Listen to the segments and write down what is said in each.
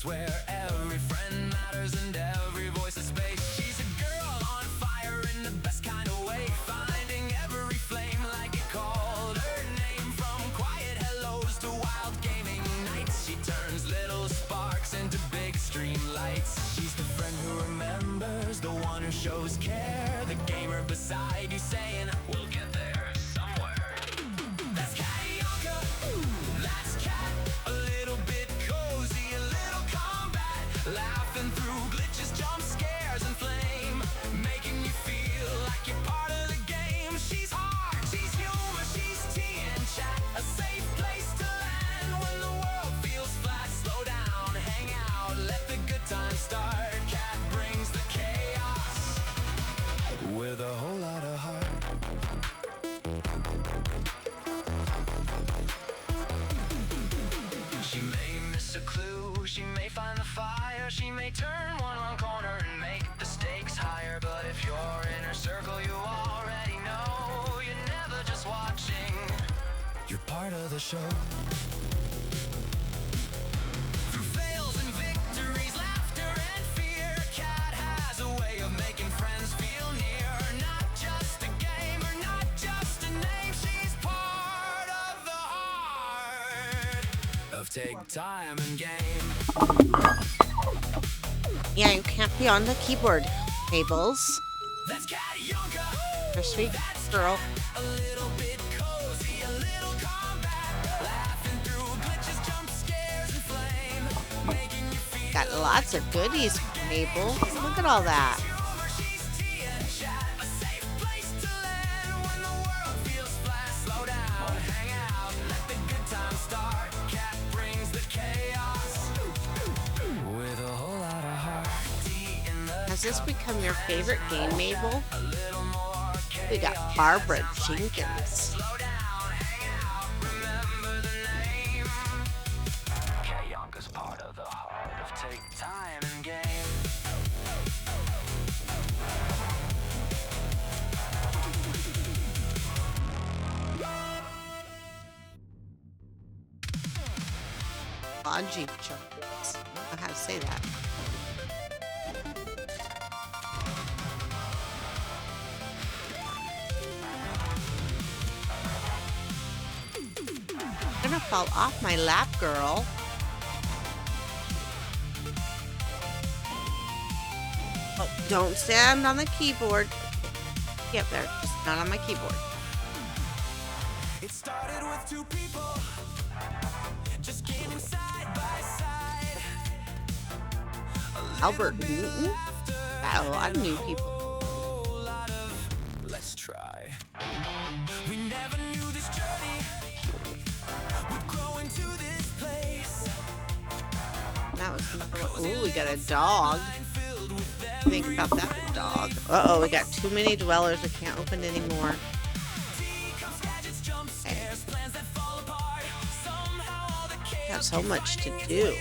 place where every friend matters and every voice is space. She's a girl on fire in the best kind of way, finding every flame like it called her name. From quiet hellos to wild gaming nights, she turns little sparks into big stream lights. She's the friend who remembers, the one who shows care, the gamer beside you saying, we'll get there somewhere. That's Kayanka, that's Kat, a little bit cozy, a little combat, laughing through glitches, jump scares, and flame, making you feel like you're part of the game. She's hard, she's humor, she's tea and chat, a safe place to land when the world feels flat. Slow down, hang out, let the good times start. Cat brings the chaos with a whole lot of heart. She may miss a clue, she may find the fire, she may turn one wrong corner and make the stakes higher. But if you're in her circle, you already know you're never just watching, you're part of the show. Through fails and victories, laughter and fear, Cat has a way of making friends feel near. Not just a gamer, not just a name, she's part of the heart of Take Time and Game. Yeah, you can't be on the keyboard, Mabels. That's Kayanka, You're a sweet girl. a little bit cozy, a little combat, laughing through glitches, jump scares, and flame, making you feel Got lots of goodies, Mabel. Look at all that. humor, she's tea and chat, a safe place to land when the world feels flat. Slow down, hang out, let the good times start. Cat brings the chaos with a whole lot of heart. Tea in the Has this become your favorite game, Mabel? a little more We got Barbara Jenkins. Slow down, hang out, remember the name. Kayanka's part of the heart of Take Time and Game. Bungee jumpers. I don't know how to say that. I'm gonna fall off my lap, girl. Oh, don't stand on the keyboard. Get there, just not on my keyboard. It started with two people just gaming side by side. Albert Newton? Got a lot of new people. Whole lot of let's try. We never knew this journey would grow into this place. That was another one. Ooh, we got a dog. Filled with Think about that dog. Uh-oh, we got too many dwellers. We can't open anymore. comes gadgets, jump scares, plans that fall apart. Somehow all the chaos Got so much to do.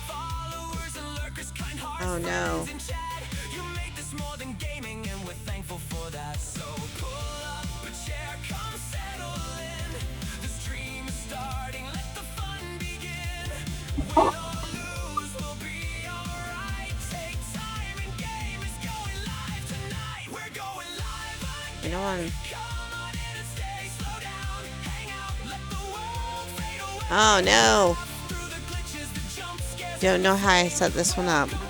followers and lurkers, kind hearts, Oh no. in chat. You made this more than gaming, and we're thankful for that. So pull up a chair, come settle in. The stream is starting, let the fun begin. Win or lose, we'll be alright. Take Time and Game is going live tonight. We're going live again. You know, Come on in and stay, slow down, hang out, let the world fade away. oh no. Through the glitches, the jump scares, Don't know how I set this one up. to the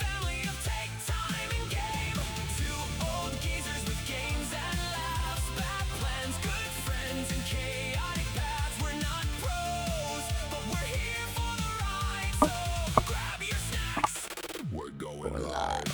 family of Take Time and Game. Two old geezers with games and laughs, bad plans, good friends, and chaotic paths. We're not pros, but we're here for the ride. So grab your snacks. We're going live.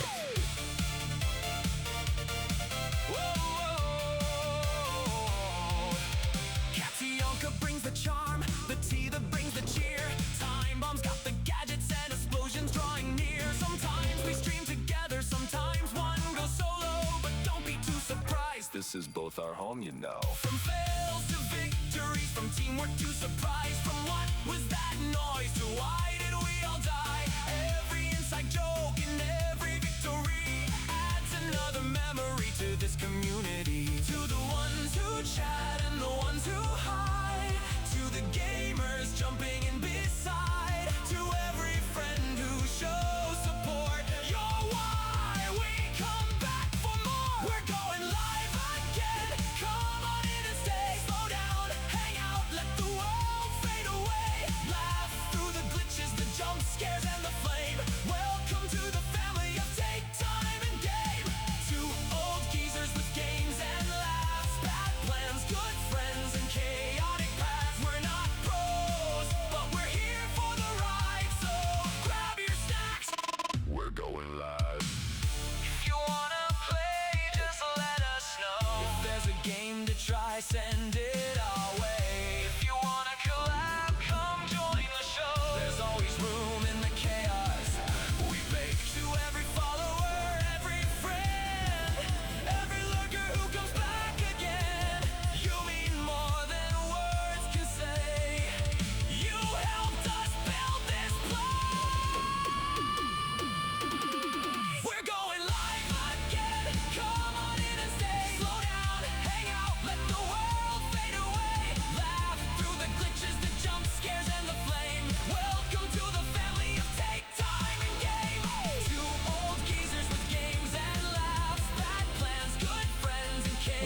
Kationka brings the charm, the tea that brings the cheer. Time bombs got the gadgets and explosions drawing near. Sometimes we stream together, sometimes one goes solo. But don't be too surprised, this is both our home, you know. From fails to victories, from teamwork to surprise. From what was that noise to why did we all die? Every inside joke and every victory adds another memory to this community. To the ones who chat and the ones who hide, to the gamers jumping in beside, to every friend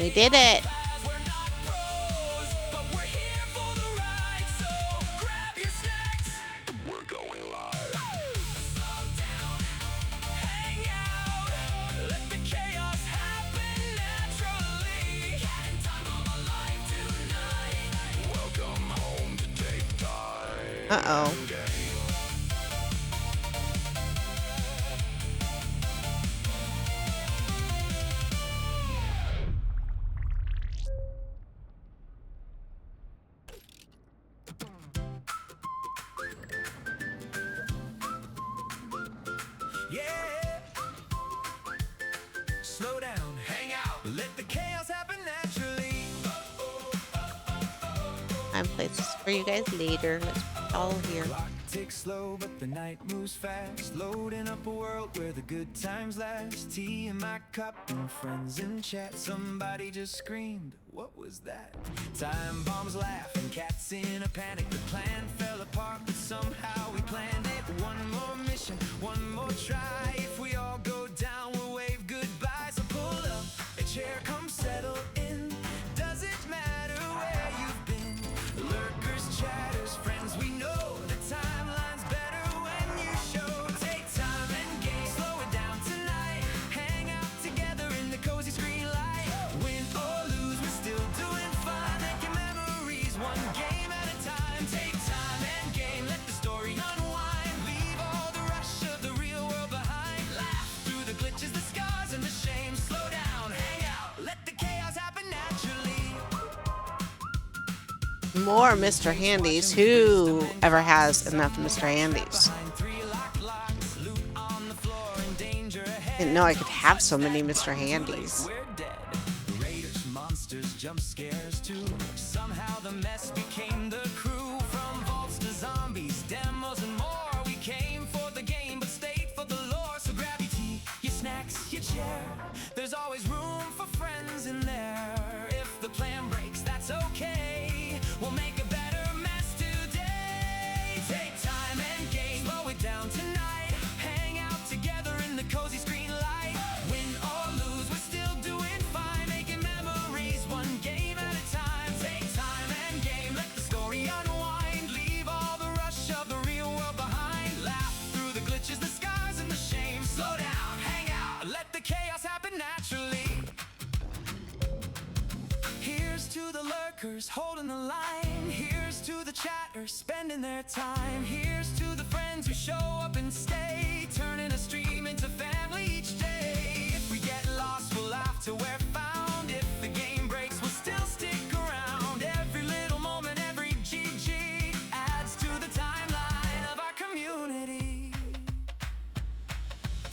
We did it. We're not pros, but we're here for the ride. So grab your snacks. We're going live. Slow down, hang out, let the chaos happen naturally. Getting time of my life tonight. Welcome home to take time. Uh-oh. Yeah. Slow down, hang out, let the chaos happen naturally. Time places for you guys later. Let's put it all here. Clock ticks slow, but the night moves fast. Loading up a world where the good times last. Tea in my cup and friends in chat. Somebody just screamed, what was that? Time bombs laugh and cats in a panic. The plan fell apart, but somehow we planned it. One more mission, one more try. If we all go down, we'll wave goodbye. So pull up a chair, come settle in. Does it matter where you've been? Lurkers, chatters, friends we know. The timeline's better when you show. Take time and gain, slow it down tonight. Hang out together in the cozy screen light. Win or lose, we're still doing fine. Making memories, one game at a time. Take time and gain, let the story unwind. Leave all the rush of the real world behind. Laugh through the glitches, the scars, and the shame. Slow down, hang out, let the chaos happen naturally. More Mr. Handies. Who ever has enough Mr. Handies? Didn't know I could have so many Mr. Handies. We're dead. Raiders, monsters, jump scares too. Somehow the mess became the crew. From vaults to zombies, demos and more. We came for the game, but stayed for the lore. So grab your tea, your snacks, your chair. There's always room for friends in there. If the plan breaks, that's okay. We'll make a better mess today. Take time and gain, slow it down tonight. Hang out together in the cozy screen light. Win or lose, we're still doing fine. Making memories, one game at a time. Take time and gain, let the story unwind. Leave all the rush of the real world behind. Laugh through the glitches, the scars, and the shame. Slow down, hang out, let the chaos happen naturally. Here's to the lurkers holding the line. Here's to the chatters spending their time. Here's to the friends who show up and stay, turning a stream into family each day. If we get lost, we'll laugh till we're found. If the game breaks, we'll still stick around. Every little moment, every GG adds to the timeline of our community.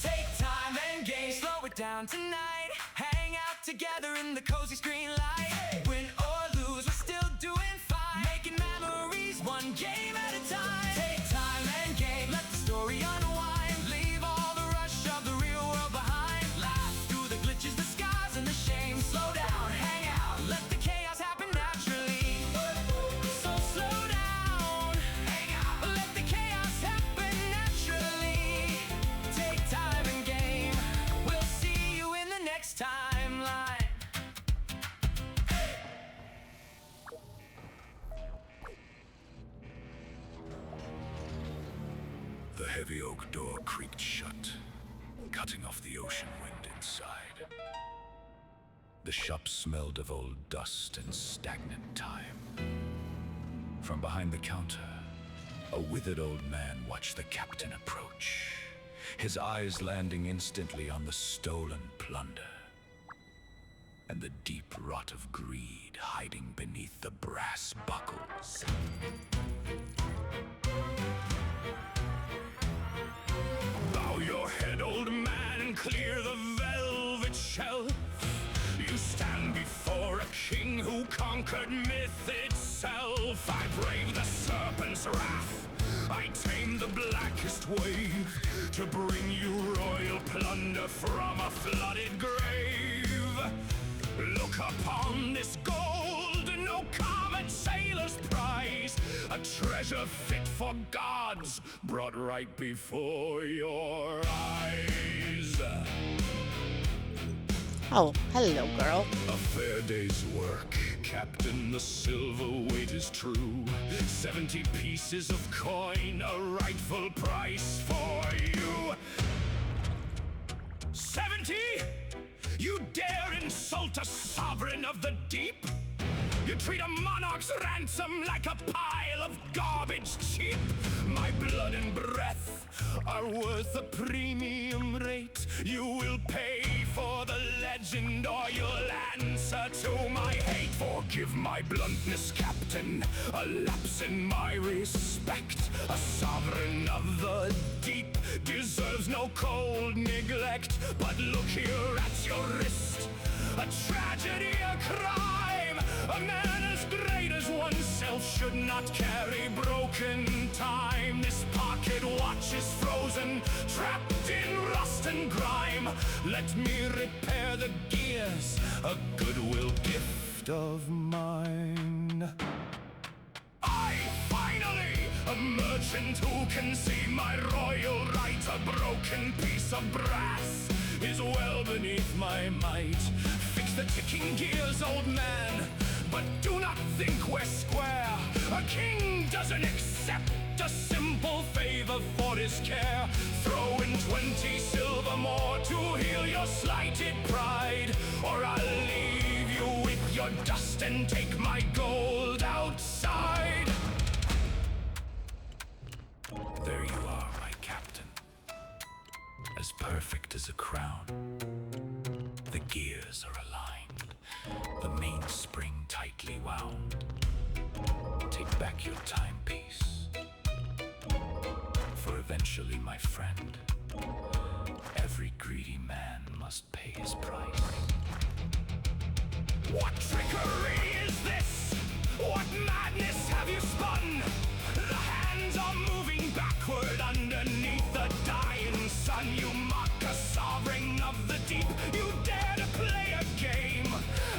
Take time and gain, slow it down tonight. Hang out together in the cozy screen light. Win or lose, we're still doing fine. Making memories, one game at a time. Take time and gain, let the story unwind. Leave all the rush of the real world behind. Laugh through the glitches, the scars, and the shame. Slow down, hang out, let the chaos happen naturally. So slow down, hang out, let the chaos happen naturally. Take time and gain, we'll see you in the next timeline. The heavy oak door creaked shut, cutting off the ocean wind inside. The shop smelled of old dust and stagnant time. From behind the counter, a withered old man watched the captain approach, his eyes landing instantly on the stolen plunder and the deep rot of greed hiding beneath the brass buckles. Bow your head, old man, and clear the velvet shelf. You stand before a king who conquered myth itself. I brave the serpent's wrath, I tame the blackest wave, to bring you royal plunder from a flooded grave. Look upon this gold, no common sailor's prize, a treasure fit for gods, brought right before your eyes. Oh, hello, girl. A fair day's work, Captain, the silver weight is true. 70 pieces of coin, a rightful price for you. 70? You dare insult a sovereign of the deep? You treat a monarch's ransom like a pile of garbage cheap. My blood and breath are worth a premium rate. You will pay for the legend or you'll answer to my hate. Forgive my bluntness, Captain, a lapse in my respect. A sovereign of the deep deserves no cold neglect. But look here at your wrist, a tragedy, a crime. A man as great as oneself should not carry broken time. This pocket watch is frozen, trapped in rust and grime. Let me repair the gears, a goodwill gift of mine. I finally, a merchant who can see my royal right. A broken piece of brass is well beneath my might. Fix the ticking gears, old man, but do not think we're square. A king doesn't accept a simple favor for his care. Throw in 20 silver more to heal your slighted pride, or I'll leave you with your dust and take my gold outside. There you are, my captain, as perfect as a crown. The gears are aligned, the mainspring tightly wound. Take back your timepiece, for eventually, my friend, every greedy man must pay his price. What trickery is this? What madness have you spun? The hands are moving backward underneath the dying sun. You mock a sovereign of the deep. You dare to play a game.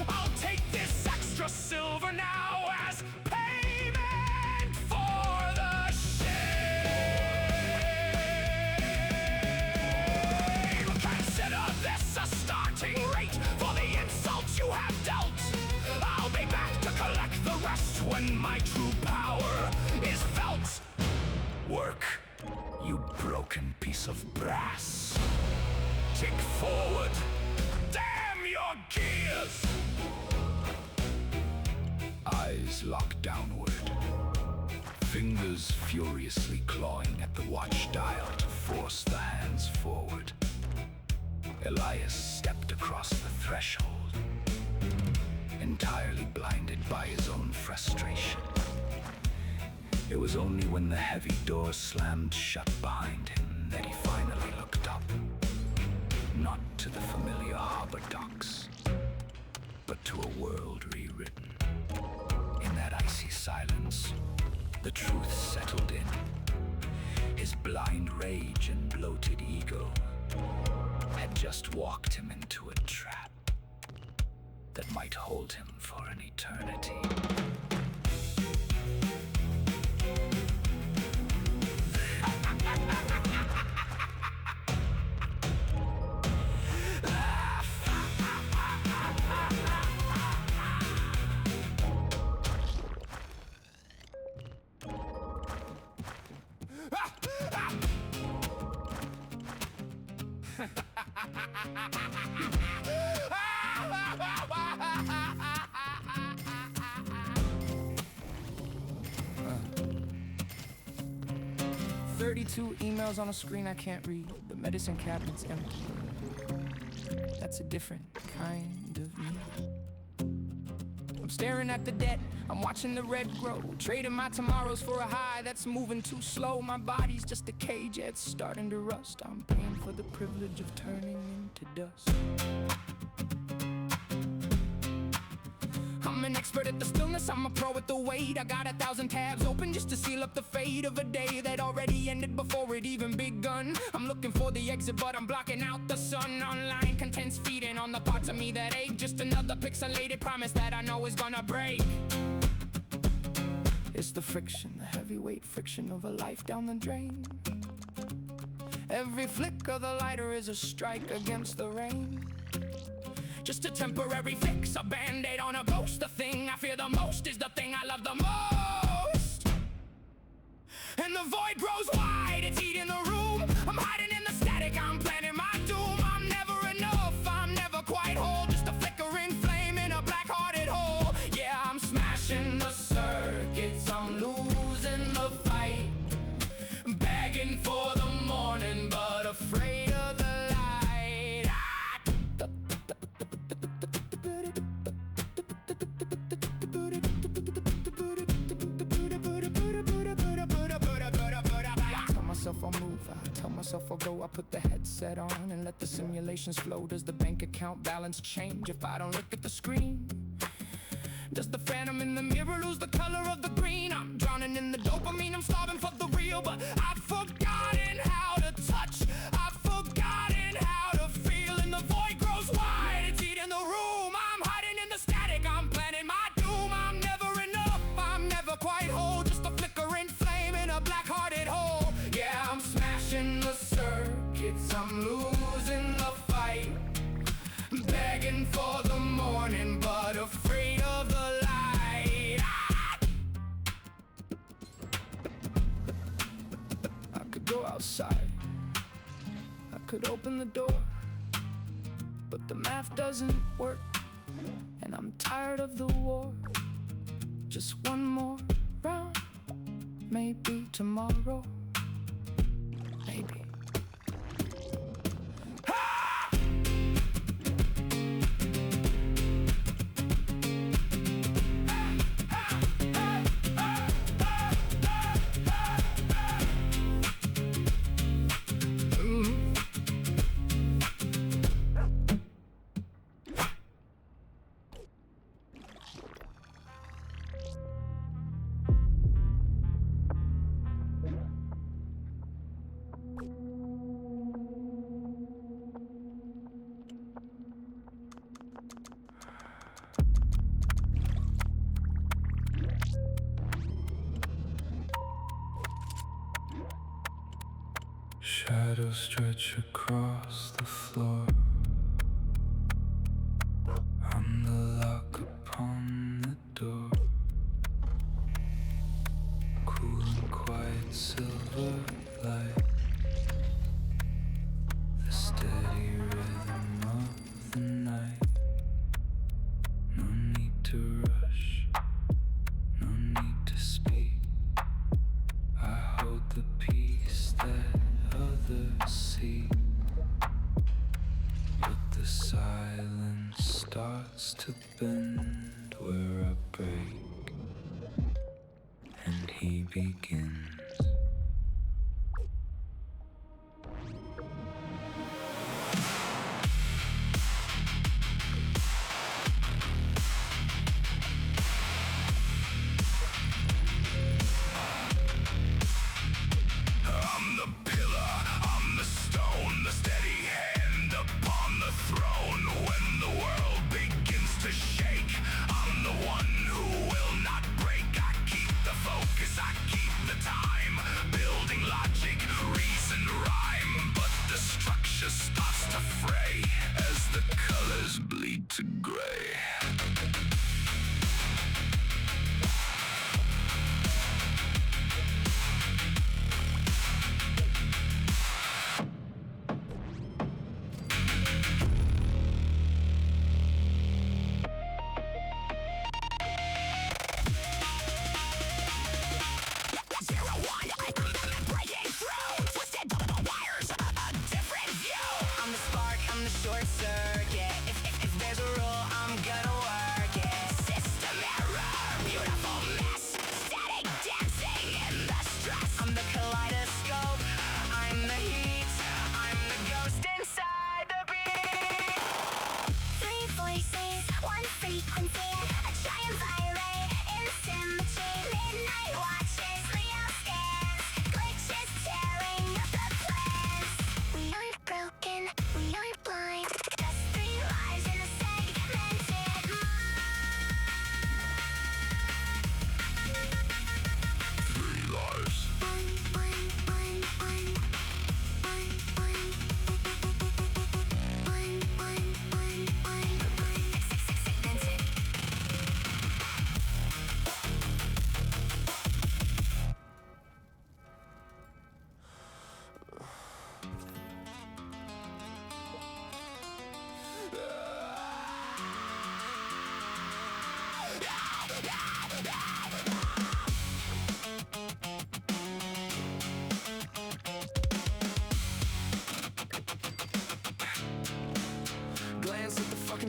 I'll take this extra silver now as payment for the shame. Consider this a starting rate for the insults you have dealt. I'll be back to collect the rest when my true power is felt. Work, you broken piece of brass. Tick forward. Damn your gears! Eyes locked downward. Fingers furiously clawing at the watch dial to force the hands forward. Elias stepped across the threshold, entirely blinded by his own frustration. It was only when the heavy door slammed shut behind him that he finally looked up. Not to the familiar harbor docks, but to a world rewritten. In that icy silence, the truth settled in. His blind rage and bloated ego had just walked him into a trap that might hold him for an eternity. Two emails on a screen I can't read. The medicine cabinet's empty. That's a different kind of me. I'm staring at the debt, I'm watching the red grow. Trading my tomorrows for a high that's moving too slow. My body's just a cage, it's starting to rust. I'm paying for the privilege of turning into dust. I'm an expert at the stillness, I'm a pro at the weight. I got 1,000 tabs open just to seal up the fate of a day that already ended before it even begun. I'm looking for the exit, but I'm blocking out the sun. Online content's feeding on the parts of me that ache. Just another pixelated promise that I know is gonna break. It's the friction, the heavyweight friction of a life down the drain. Every flick of the lighter is a strike against the rain. just a temporary fix, a band-aid on a ghost. The thing I fear the most is the thing I love the most. And the void grows wide, it's eating the room. I'm hiding in the static, I'm planning my doom. I'm never enough, I'm never quite whole, just a flickering flame in a black-hearted hole. Yeah, I'm smashing the circuits, I'm losing the fight, begging for the morning, but afraid of the light. I tell myself I'll move, I tell myself I'll go. I put the headset on and let the simulations flow. Does the bank account balance change if I don't look at the screen? Does the phantom in the mirror lose the color of the green? I'm drowning in the dopamine, I'm starving for the real, but I've forgotten how to touch, I've forgotten how to feel, and the void grows wide, it's eating the room. I'm hiding in the static, I'm planning my doom. I'm never enough, I'm never quite whole, just a flickering flame in a black-hearted hole. Yeah, I'm smashing the circuits, I'm losing the fight, begging for the morning, but afraid of the light. I could go outside, I could open the door, but the math doesn't work, and I'm tired of the war. Just one more round, maybe tomorrow, maybe. Shadows stretch across the floor. I'm the lock upon the door. Cool and quiet silver light, the steady rhythm of the night. No need to rush, no need to speak. I hold the peace that others see, but the silence starts to bend where I break, and he begins. I'm the pillar, I'm the stone, the steady hand upon the throne. When the world begins to shake, I'm the one who will not break. I keep the focus, I keep the time.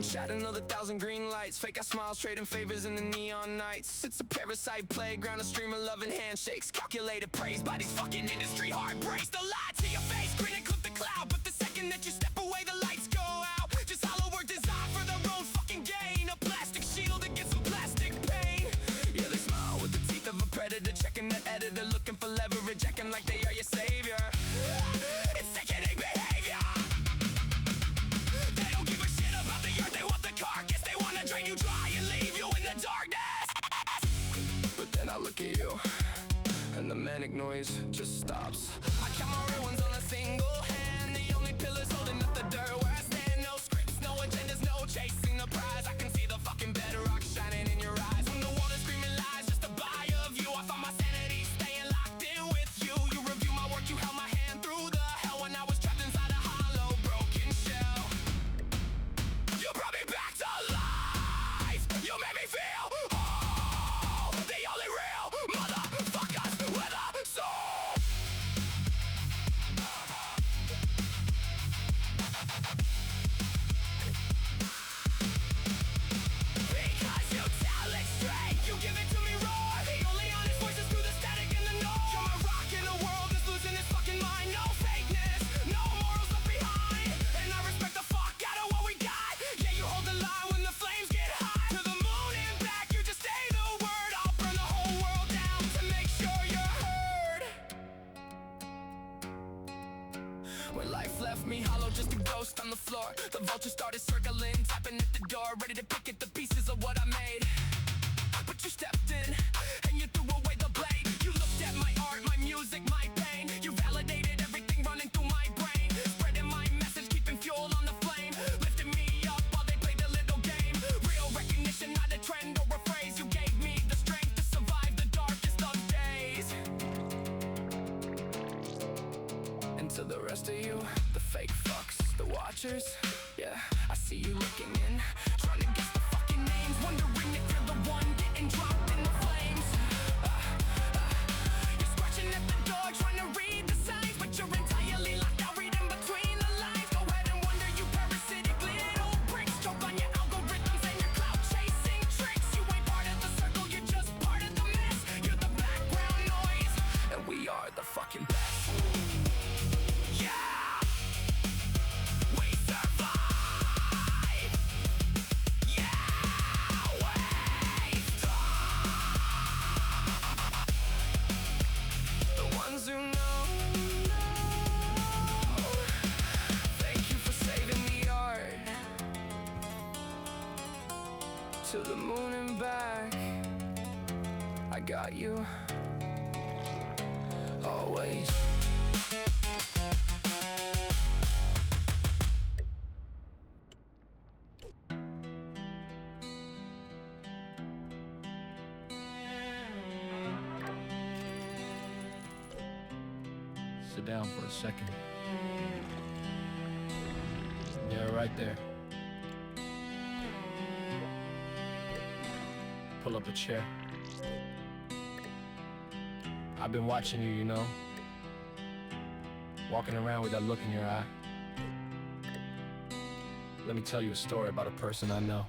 Shat another 1,000 green lights. Fake ass smiles, trading favors in the neon nights. It's a parasite playground, a stream of love and handshakes. Calculated praise by these fucking industry heartbreaks. The lie to your face, grin and clip the cloud. But the second that you step away, the lights go out. Just hollow work designed for their own fucking gain. A plastic shield against some plastic pain. Yeah, they smile with the teeth of a predator, checking that editor, looking for leverage, acting like they are your savior. It's sickening behavior. They don't give a shit about the earth, they want the carcass. They wanna drain you dry and leave you in the darkness. But then I look at you, and the manic noise just stops. I count my ruins on a single hand. The only pillars holding up the dirt where I stand. No scripts, no agendas, no chasing the prize. I can see the fucking bedrock shining in your eyes. When the world is screaming lies just to buy a view, I find my sanity staying locked in with you. You review my work, you held my hand through the hell when I was trapped inside a hollow, broken shell. You brought me back to life. You made me feel whole. The only real motherfuckers with a soul. Because you tell it straight, you give it to me raw. The only honest voices through the static and the noise. You're my rock in a world that's losing its fucking mind. No fakeness, no morals left behind. And I respect the fuck out of what we got. Yeah, you hold the line when the flames get hot. To the moon and back, you just say the word. I'll burn the whole world down to make sure you're heard. When life left me hollow, just a ghost on the floor. The vultures started circling, tapping at the door, ready to pick at the pieces of what I made. But you stepped in, and you threw away the blade. You looked at my art, my music, my pain. You validated everything running through my brain. Spreading my message, keeping fuel on the flame. Lifting me up while they played a little game. Real recognition, not a trend or a phrase. You gave me the strength to survive the darkest of days. And to the rest of you, the fake fucks, the watchers, yeah, I see you looking in, trying to guess the fucking names, wondering if you're the one getting dropped in the flames. You're scratching at the door, trying to read the signs, but you're entirely locked out, reading between the lines. Go ahead and wonder, you parasitic little pricks, choke on your algorithms and your cloud chasing tricks. You ain't part of the circle, you're just part of the mess. You're the background noise, and we are the fucking best. Yeah, we survive. Yeah, we thrive. The ones who know, thank you for saving the art. To the moon and back, I got you. Always. Sit down for a second. Yeah, right there. Pull up a chair. I've been watching you, you know. Walking around with that look in your eye. Let me tell you a story about a person I know.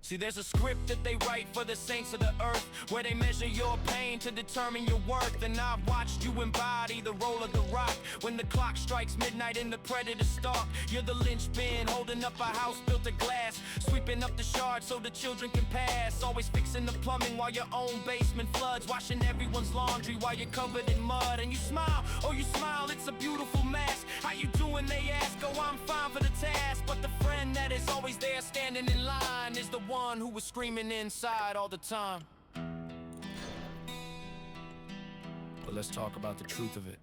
See, there's a script that they write for the saints of the earth, where they measure your pain to determine your worth. And I've watched you embody the role of the rock. When the clock strikes midnight and the predators stalk, you're the linchpin holding up a house built of glass, sweeping up the shards so the children can pass. Always fixing the plumbing while your own basement floods, washing everyone's laundry while you're covered in mud. And you smile, oh you smile, it's a beautiful mask. How you doing, they ask, oh I'm fine for the task. But the friend that is always there standing in line is the one who was screaming inside all the time. But let's talk about the truth of it.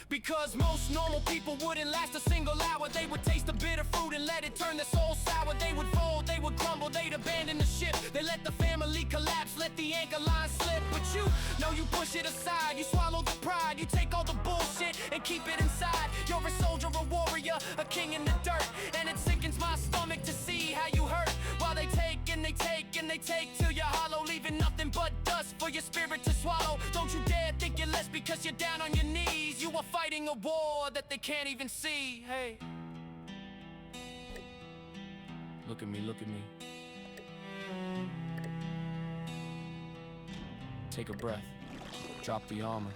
Because most normal people wouldn't last a single hour. They would taste the bitter fruit and let it turn their soul sour. They would fold, they would crumble, they'd abandon the ship. They let the family collapse, let the anchor line slip. But you know you push it aside, you swallow the pride. You take all the bullshit and keep it inside. You're a soldier, a warrior, a king in the dirt. And it sickens my stomach to see how you hurt while they take and they take till you're hollow, leaving nothing but dust for your spirit to swallow. Don't you dare think you're less because you're down on your knees. You are fighting a war that they can't even see. Hey, Look at me, look at me. Take a breath. Drop the armor.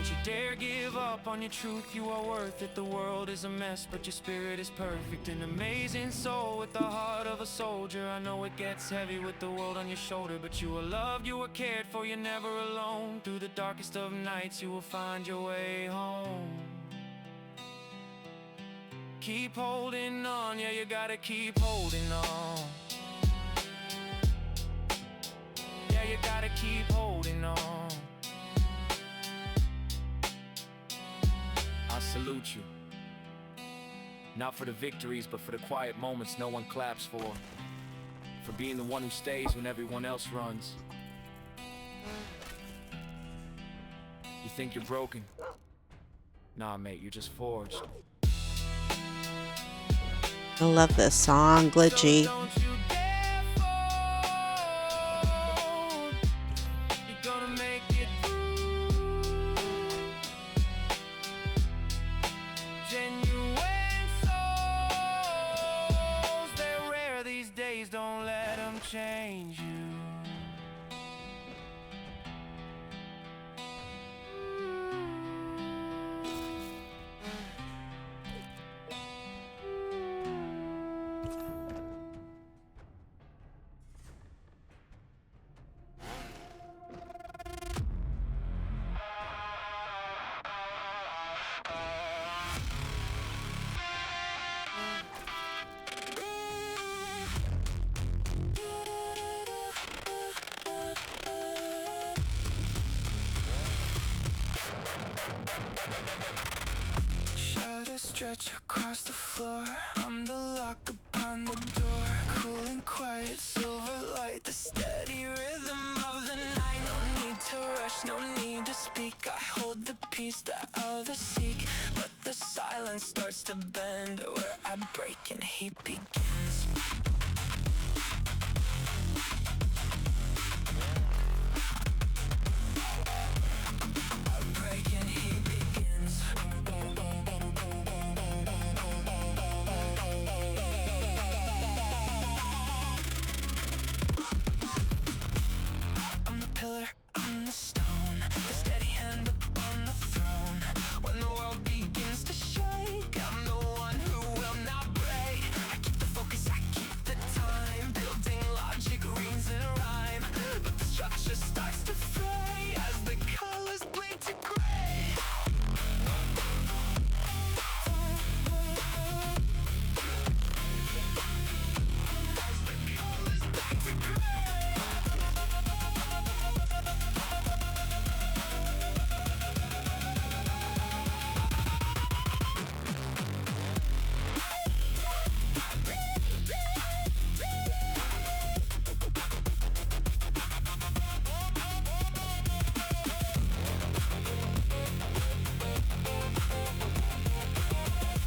don't you dare give up on your truth. You are worth it. The world is a mess, but your spirit is perfect. An amazing soul with the heart of a soldier. I know it gets heavy with the world on your shoulder, but you are loved, you are cared for, you're never alone. Through the darkest of nights, you will find your way home. Keep holding on, yeah, you gotta keep holding on. Yeah, you gotta keep holding on. I salute you. Not for the victories, but for the quiet moments no one claps for. For being the one who stays when everyone else runs. You think you're broken? Nah, mate, you're just forged. I love this song, Glitchy. Don't you dare fold. You're gonna make it through. Genuine souls, they're rare these days. Don't let them change you. Shadows stretch across the floor. I'm the lock upon the door. Cool and quiet, silver light, the steady rhythm of the night. No need to rush, no need to speak. I hold the peace that others seek, but the silence starts to bend where I break and he begins. I break and he begins. I'm the pillar, I'm the stone, the steady hand upon the throne. When the world begins to shake, I'm the one who will not break. I keep the focus, I keep the time, building logic, reason, rhyme. But the structure starts to fray as the colors bleed to gray. As the colors bleed to gray.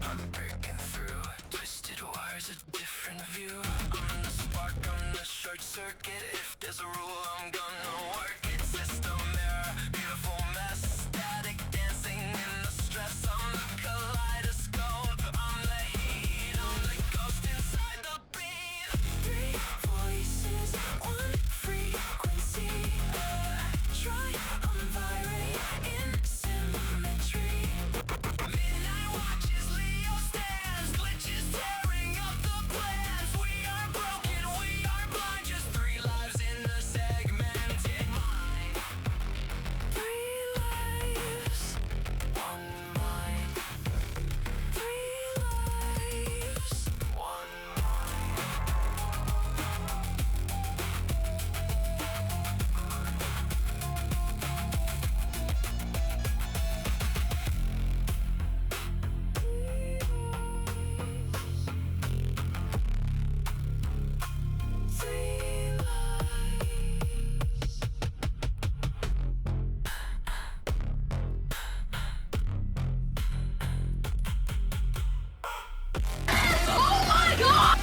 I'm breaking through twisted wires, a different view. I'm the spark, I'm the short circuit. If there's a rule, I'm gonna work it. System error, beautiful mess, static dancing in the stress. I'm the kaleidoscope, I'm the heat, I'm the ghost inside the beat. Three voices, one frequency. Triumvirate in symmetry. Midnight watches, Leo stands, glitches tearing up the plans. We are broken, we are blind, just three lives in the segmented mind. 3 lives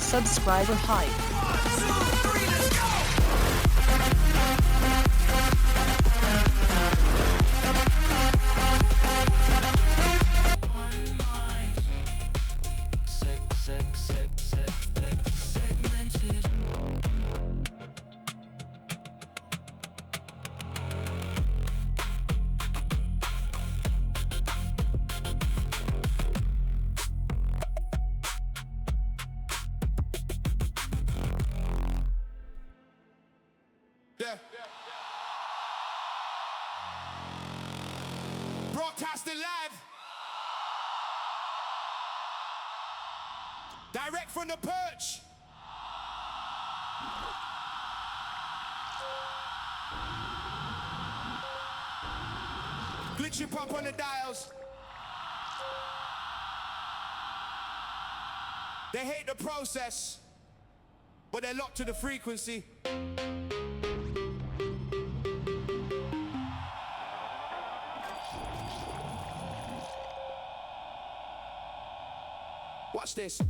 subscriber hype. Broadcasting live. Direct from the perch. Glitchy pop on the dials. They hate the process, but they're locked to the frequency. Watch this.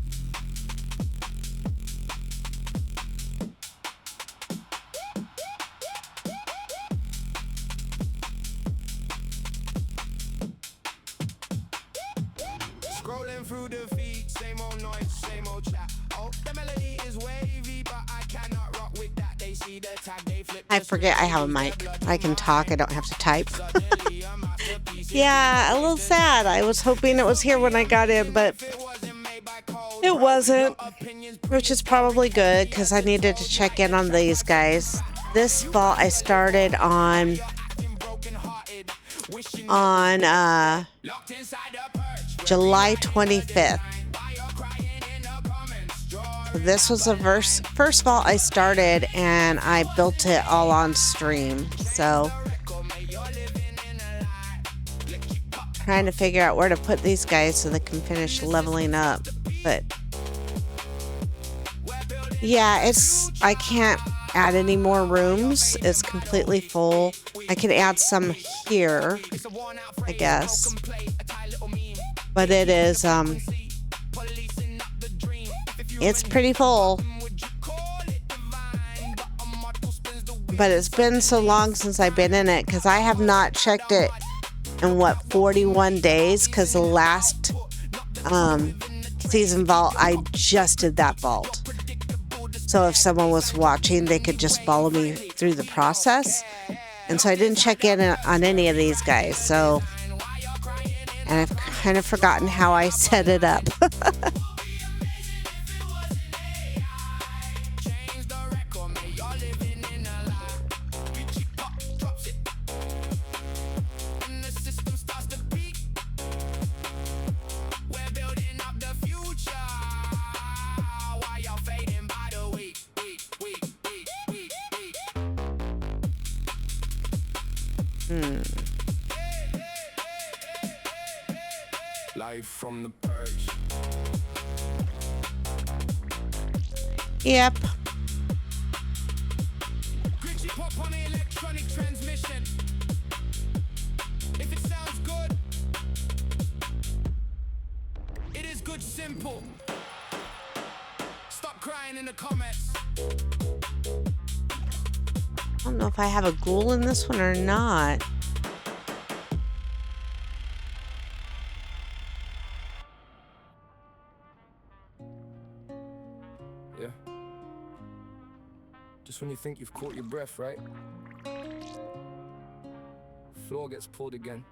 Scrolling through the feed, same old noise, same old chat. Oh, the melody is wavy, but I cannot rock with that. They see the tag, they flip. I forget I have a mic. I can talk. I don't have to type. Yeah, a little sad. I was hoping it was here when I got in, but it wasn't, which is probably good because I needed to check in on these guys. This fall I started on July 25th. This was the first fall I started, and I built it all on stream. So trying to figure out where to put these guys so they can finish leveling up. But yeah, I can't add any more rooms. It's completely full. I can add some here, I guess. But it is, it's pretty full. But it's been so long since I've been in it because I have not checked it in 41 days, because the last season vault, I just did that vault. So if someone was watching, they could just follow me through the process. And so I didn't check in on any of these guys. So, and I've kind of forgotten how I set it up. Live from the perch. Yep. Glitchy pop on the electronic transmission. If it sounds good, it is good simple. Stop crying in the comments. I don't know if I have a ghoul in this one or not. Yeah. Just when you think you've caught your breath, right? Floor gets pulled again.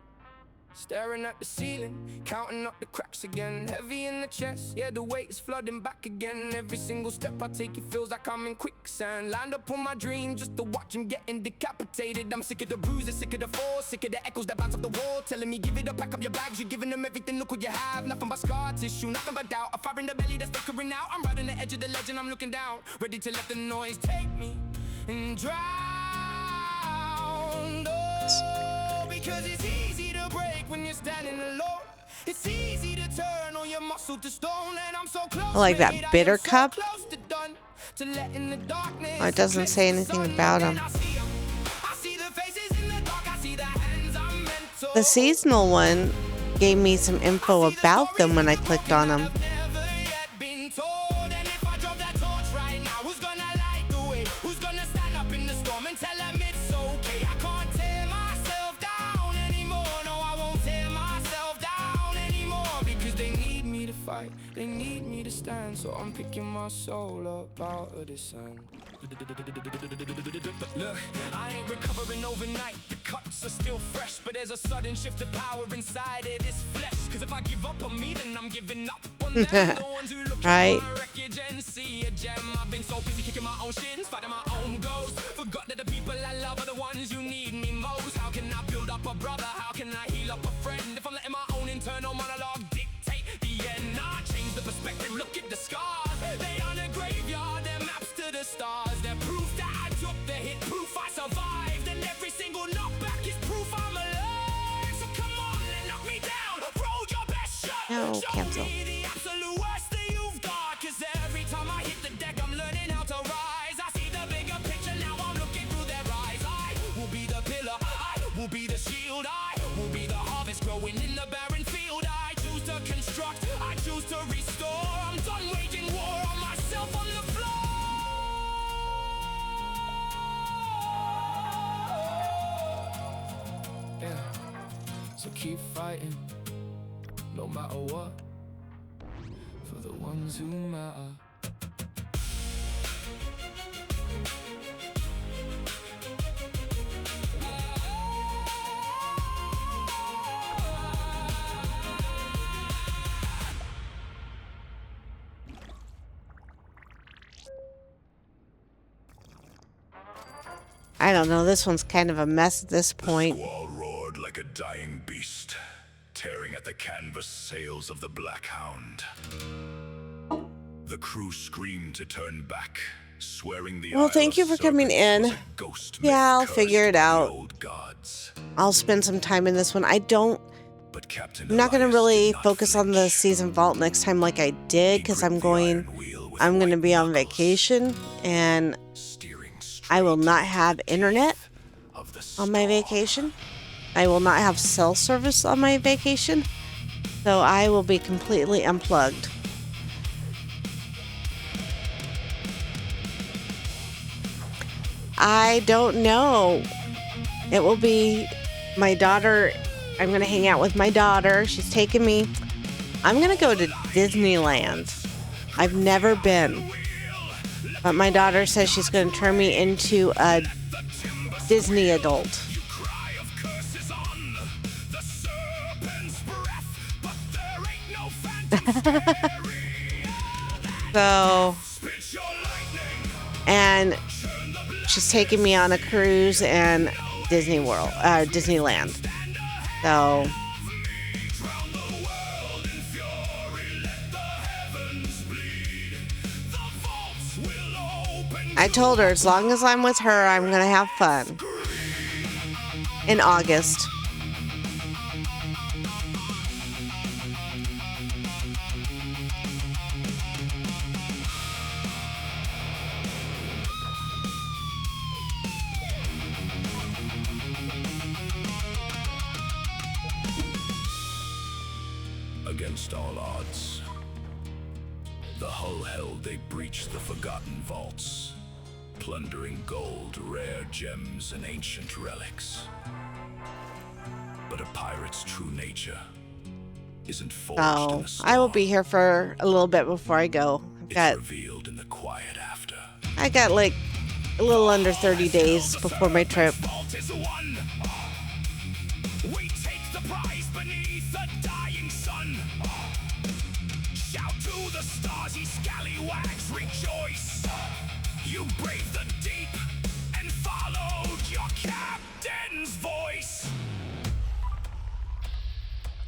Staring at the ceiling, counting up the cracks again. Heavy in the chest, yeah, the weight is flooding back again. Every single step I take, it feels like I'm in quicksand. Lined up on my dream just to watch him getting decapitated. I'm sick of the bruises, sick of the force, sick of the echoes that bounce off the wall, telling me give it up, pack up your bags. You're giving them everything, look what you have. Nothing but scar tissue, nothing but doubt. A fire in the belly that's flickering out. I'm right on the edge of the ledge and I'm looking down, ready to let the noise take me and drown. Oh, because it's easy to break when you're standing alone. It's easy to turn all your muscle to stone, and I'm so close. I like that mate, I bitter am so cup. close to done, to letting the darkness Oh, it doesn't say anything about them. I see the faces in the dark, I see the hands I'm meant to The seasonal one gave me some info about them when I clicked on them. never yet been told, and if I drop in the storm and tell them it's okay. I can't tear myself down anymore. No, I won't tear myself down anymore. Because they need me to fight, they need me to stand. So I'm picking my soul up out of the sand. Look, I ain't recovering overnight. The cuts are still fresh, but there's a sudden shift of power inside of this flesh. Cause if I give up on me, then I'm giving up on them. The ones who look Right. at my wreckage and see a gem. I've been so busy kicking my own shins, fighting my own ghosts. Forgot that the people I love are the ones who need me most. How can I build up a brother? How can I heal up a friend? If I'm letting my own internal monologue dictate the end, I change the perspective, look at the scars. They on a graveyard, they're maps to the stars. They're proof that I took the hit, proof I survived. And every single knockback is proof I'm alive. So come on and knock me down, throw your best shot. No, Show cancel. me the absolute worst that you've got. Cause every time I hit the deck, I'm learning how to rise. I see the bigger picture, now I'm looking through their eyes. I will be the pillar, I will be the shield. I will be the harvest growing in the barren field. I choose to construct, I choose to restore. I'm done waging war on myself on the floor. Yeah, so keep fighting, no matter what, for the ones who matter. I don't know. This one's kind of a mess at this point. Squall roared like a dying beast, tearing at the canvas sails of the Black Hound. The crew screamed to turn back, swearing the Well, Isle thank you of for coming Serpents in. was a ghost Yeah, myth I'll cursed figure it by the out. old gods. I'll spend some time in this one. I'm But Captain not going to Elias really did not focus on the flinch. season vault next time like I did He because gripped I'm the going iron wheel with to white be on knuckles, vacation and steering I will straight not have internet of the on my storm. vacation. I will not have cell service on my vacation. So I will be completely unplugged. I don't know. It will be my daughter. I'm going to hang out with my daughter. She's taking me. I'm going to go to Disneyland. I've never been. But my daughter says she's going to turn me into a Disney adult. Cry of curses on the serpent's breath, but there ain't no phantom So, spit your lightning. and she's taking me on a cruise and Disney World, Disneyland. So, Drown the world in fury, let the heavens bleed. The vaults will open. I told her as long as I'm with her, I'm going to have fun. In August. Against all odds, the Hull held they breached the forgotten vaults, plundering gold, rare gems, and ancient relics. But a pirate's true nature isn't forged in So, the storm. I will be here for a little bit before I go. It's revealed in the quiet after. I got like a little under 30 days before my trip. Vault is won. We take the prize beneath the dying sun. Shout to the stars, ye scallywags, rejoice. You braved the deep and followed your captain's voice.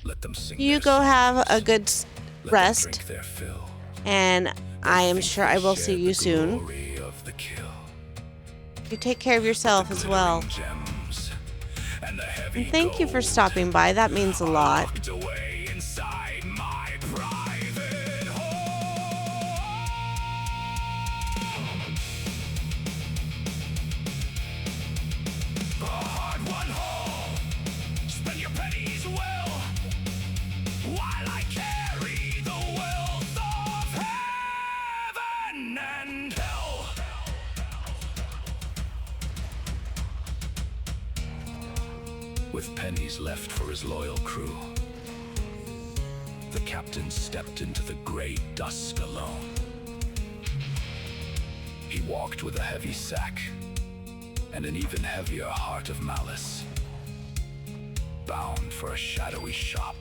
Let them sing You their go have a songs. good Let them rest, drink their fill. and I am Think sure they I will shared see you the soon. glory of the kill. You take care of yourself as well. Gems and the heavy And thank you for gold stopping by. That means a lot. locked away inside my private home. A hard-won haul. Spend your pennies well, while I carry the wealth of heaven and hell. with pennies left for his loyal crew. The captain stepped into the gray dusk alone. He walked with a heavy sack and an even heavier heart of malice, bound for a shadowy shop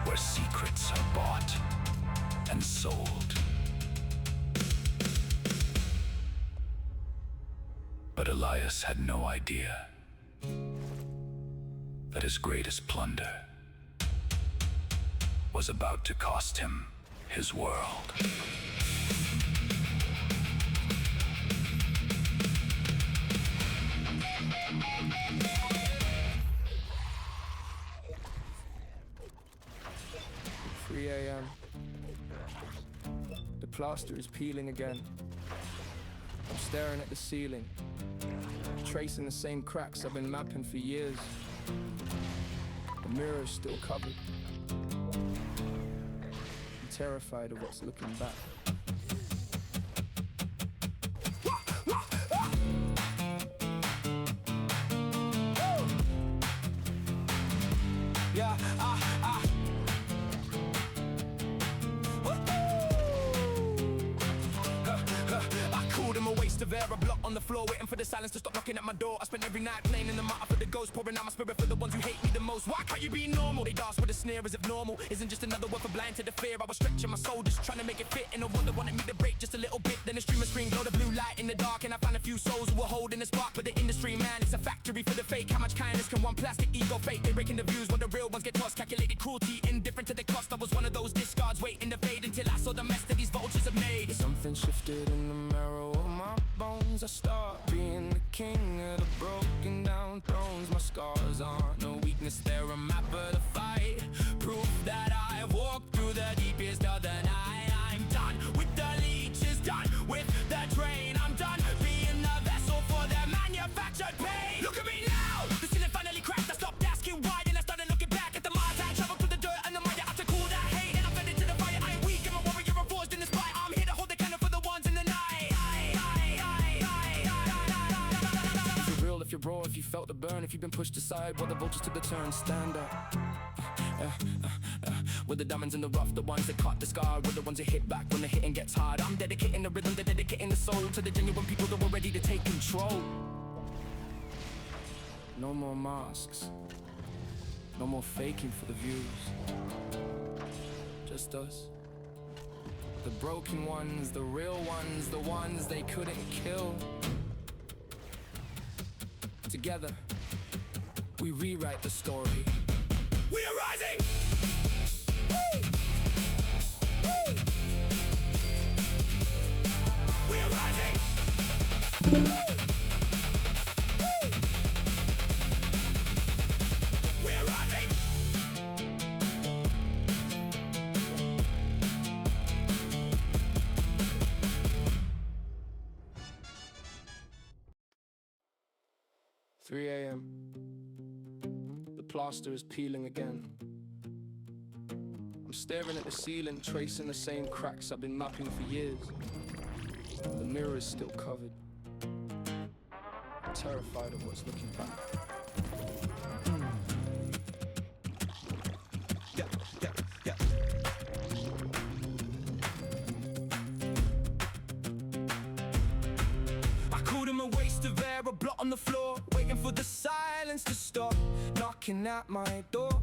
where secrets are bought and sold. But Elias had no idea that his greatest plunder was about to cost him his world. 3 a.m. The plaster is peeling again. I'm staring at the ceiling, tracing the same cracks I've been mapping for years. The mirror's still covered. I'm terrified of what's looking back. Yeah, I called him a waste of air, a blot on the floor, waiting for the silence to stop knocking at my door. I spent every night playing in the matter for the ghost, pouring out my spirit for the ones who hate me the most. Why can't you be normal? They'd ask with a sneer as if normal isn't just another word for blind to the fear. I was stretching my soul, just trying to make it fit, and no wonder wanted me to break just a little bit. Then a stream of screen glow the blue light in the dark, and I found a few souls who were holding a spark. But the industry, man, it's a factory for the fake. How much kindness can one plastic ego fake? They're breaking the views when the real ones get tossed. Calculated cruelty, indifferent to the cost. I was one of those discards waiting to fade until I saw the mess that these vultures have made. Something shifted in the marrow of my bones. I start being the king of the broken down thrones. My scars aren't no weakness, they're a map of the fight. Proof that I've walked through the deepest of the night. I'm done with the leeches, done with the drain. I'm done being the vessel for their manufactured pain. Look at me now, the ceiling finally cracked. I stopped asking why, then I started looking back at the miles I traveled through the dirt and the mire. I took all that hate and I fed it to the fire. I am weak, I'm a warrior, I'm forged in the spite. I'm here to hold the candle for the ones in the night. If you're real, if you're raw, if you felt the burn, if you've been pushed aside while the vultures took the turn, stand up. With the diamonds in the rough, the ones that caught the scar, with the ones that hit back when the hitting gets hard. I'm dedicating the rhythm, they're dedicating the soul to the genuine people that were ready to take control. No more masks, no more faking for the views. Just us, the broken ones, the real ones, the ones they couldn't kill. Together, we rewrite the story. We are rising! Woo! Woo! We are rising! Woo! Woo! We are rising! 3 a.m. The plaster is peeling again. I'm staring at the ceiling, tracing the same cracks I've been mapping for years. The mirror is still covered. I'm terrified of what's looking back. I called him a waste of air, a blot on the floor, waiting for the silence to stop knocking at my door.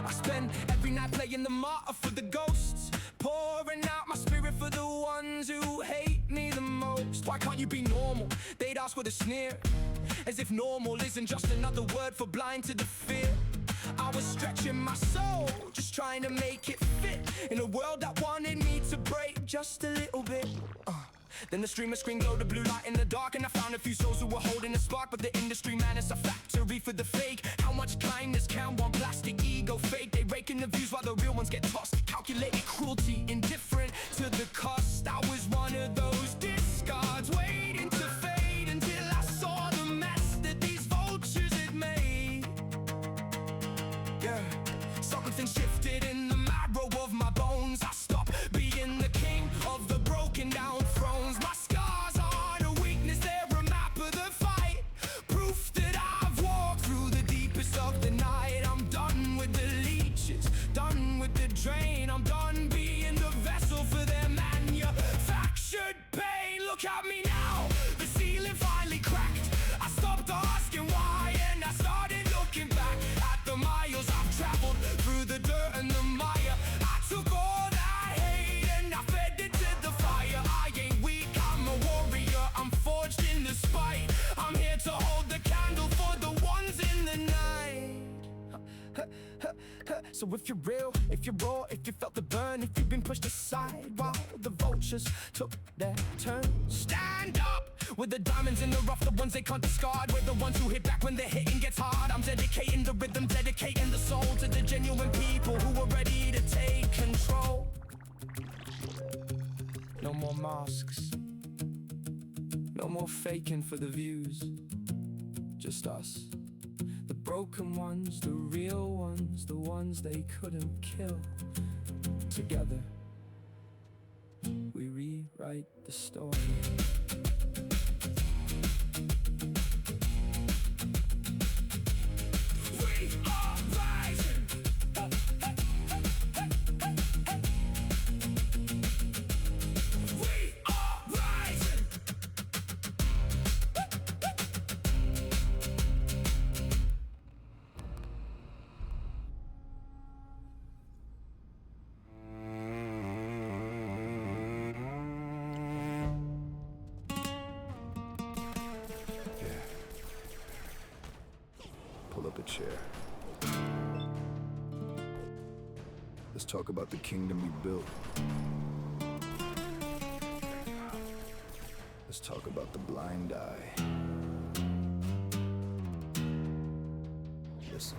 I spend every night playing the martyr for the ghosts, pouring out my spirit for the ones who hate me the most. Why can't you be normal? They'd ask with a sneer, as if normal isn't just another word for blind to the fear. I was stretching my soul, just trying to make it fit in a world that wanted me to break just a little bit. Then the streamer screen glowed a blue light in the dark, and I found a few souls who were holding a spark. But the industry, man, it's a factory for the fake. How much kindness can one plastic ego fake? They raking the views while the real ones get tossed. Calculated cruelty, indifferent to the cost. I was one of those discards waiting to fade until I saw the mess that these vultures had made. Yeah, something shifted in the marrow of my bones. I stopped being the king of the broken down thrones. My scars aren't a weakness, they're a map of the fight. Proof that I've walked So if you're real, if you're raw, if you felt the burn, if you've been pushed aside while the vultures took their turn, stand up! With the diamonds in the rough, the ones they can't discard. We're the ones who hit back when the hitting gets hard. I'm dedicating the rhythm, dedicating the soul to the genuine people who are ready to take control. No more masks, no more faking for the views. Just us, the broken ones, the real ones, the ones they couldn't kill. Together, we rewrite the story. We are rising. We are rising. Pull up a chair. Let's talk about the kingdom we built. Let's talk about the blind eye. Listen.